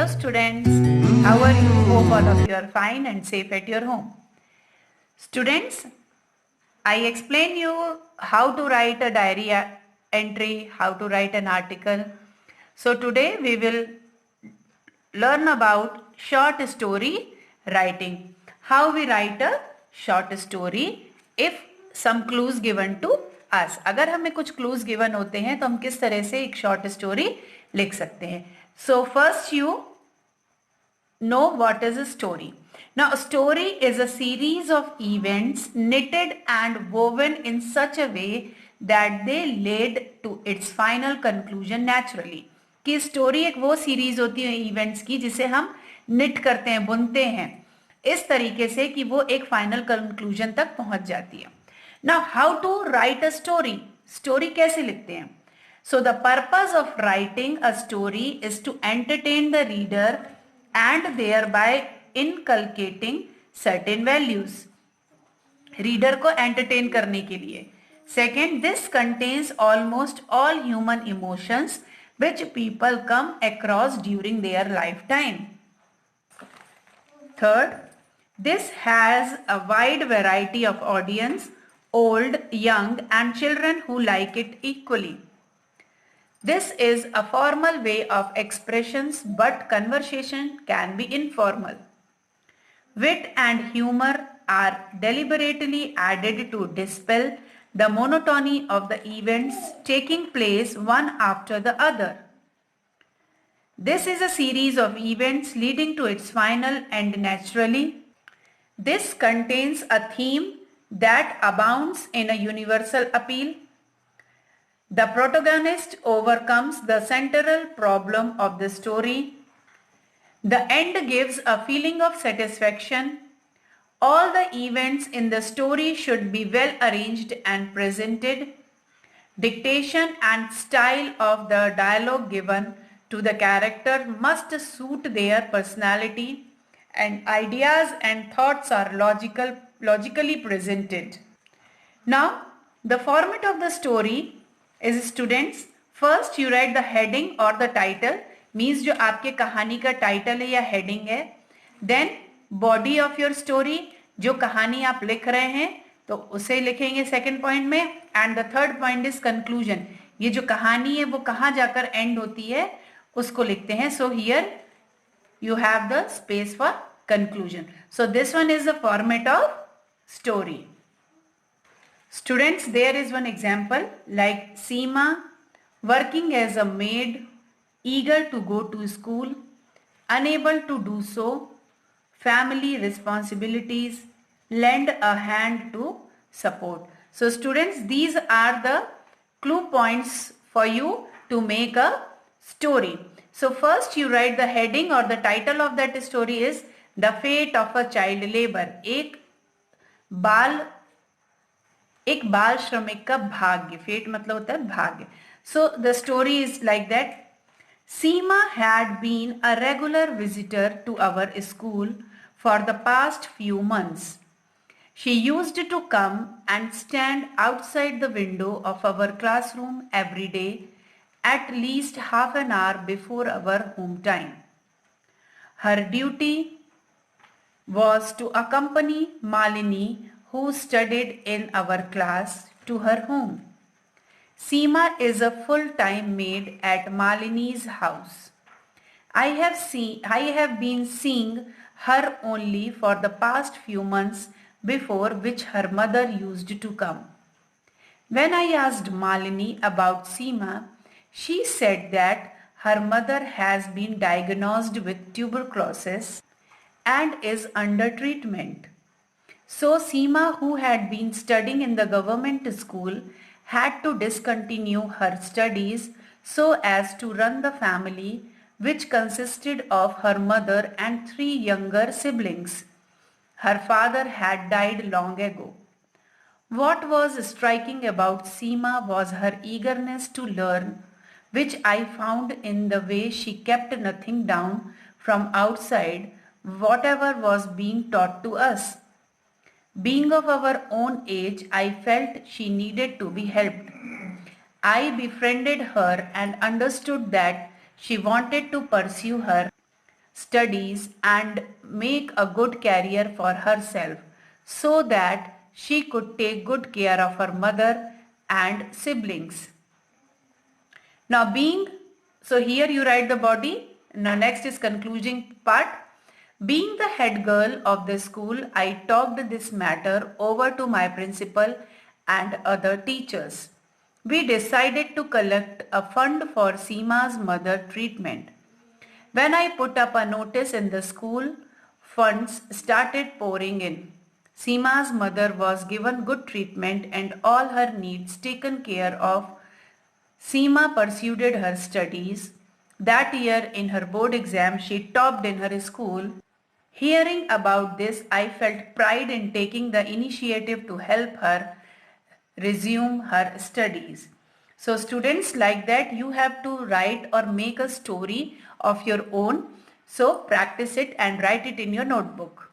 students, how are you? Hope all of you are fine and safe at your home. Students, I explain you how to write a diary entry, how to write an article. So today we will learn about short story writing. How we write a short story if some clues given to us. अगर हमें कुछ clues given होते हैं तो हम किस तरह से एक short story लिख सकते हैं. So first you know what is a story. Now a story is a series of events knitted and woven in such a way that they lead to its final conclusion naturally. कि story एक वो series होती है events की जिसे हम knit करते हैं, बुनते हैं इस तरीके से कि वो एक फाइनल कंक्लूजन तक पहुंच जाती है. Now how to write a story. Story कैसे लिखते हैं? So the purpose of writing a story is to entertain the reader and thereby inculcating certain values. Reader को entertain करने के लिए. Second, this contains almost all human emotions which people come across during their lifetime. Third, this has a wide variety of audience, old, young and children who like it equally. This is a formal way of expressions, but conversation can be informal. Wit and humor are deliberately added to dispel the monotony of the events taking place one after the other. This is a series of events leading to its final end naturally. This contains a theme that abounds in a universal appeal. The protagonist overcomes the central problem of the story. The end gives a feeling of satisfaction. All the events in the story should be well arranged and presented. Dictation and style of the dialogue given to the character must suit their personality, and ideas and thoughts are logically presented. Now, the format of the story is, students, first you write the heading or the title, means जो आपके कहानी का title है या heading है. Then body of your story, जो कहानी आप लिख रहे हैं तो उसे लिखेंगे सेकंड पॉइंट में. And the third point is conclusion, ये जो कहानी है वो कहाँ जाकर एंड होती है उसको लिखते हैं. So here you have the space for conclusion. So this one is the format of story. Students, there is one example like Seema working as a maid, eager to go to school, unable to do so, family responsibilities, lend a hand to support. So students, these are the clue points for you to make a story. So first you write the heading or the title of that story is The Fate of a Child Labor. एक बाल श्रमिक का भाग्य. Fate मतलब होता है भाग्य. So the story is like that. Seema had been a regular visitor to our school for the past few months. She used to come and stand outside the window of our classroom every day at least half an hour before our home time. Her duty was to accompany Malini, who studied in our class, to her home. Seema is a full-time maid at Malini's house. I have been seeing her only for the past few months, before which her mother used to come. When I asked Malini about Seema, she said that her mother has been diagnosed with tuberculosis and is under treatment. So Seema, who had been studying in the government school, had to discontinue her studies so as to run the family, which consisted of her mother and 3 younger siblings. Her father had died long ago. What was striking about Seema was her eagerness to learn, which I found in the way she kept nothing down from outside whatever was being taught to us. Being of our own age, I felt she needed to be helped. I befriended her and understood that she wanted to pursue her studies and make a good career for herself so that she could take good care of her mother and siblings. Now so here you write the body. Now next is concluding part. Being the head girl of the school, I talked this matter over to my principal and other teachers. We decided to collect a fund for Seema's mother treatment. When I put up a notice in the school, funds started pouring in. Seema's mother was given good treatment and all her needs taken care of. Seema pursued her studies. That year in her board exam, she topped in her school. Hearing about this, I felt pride in taking the initiative to help her resume her studies. So students, like that you have to write or make a story of your own. So practice it and write it in your notebook.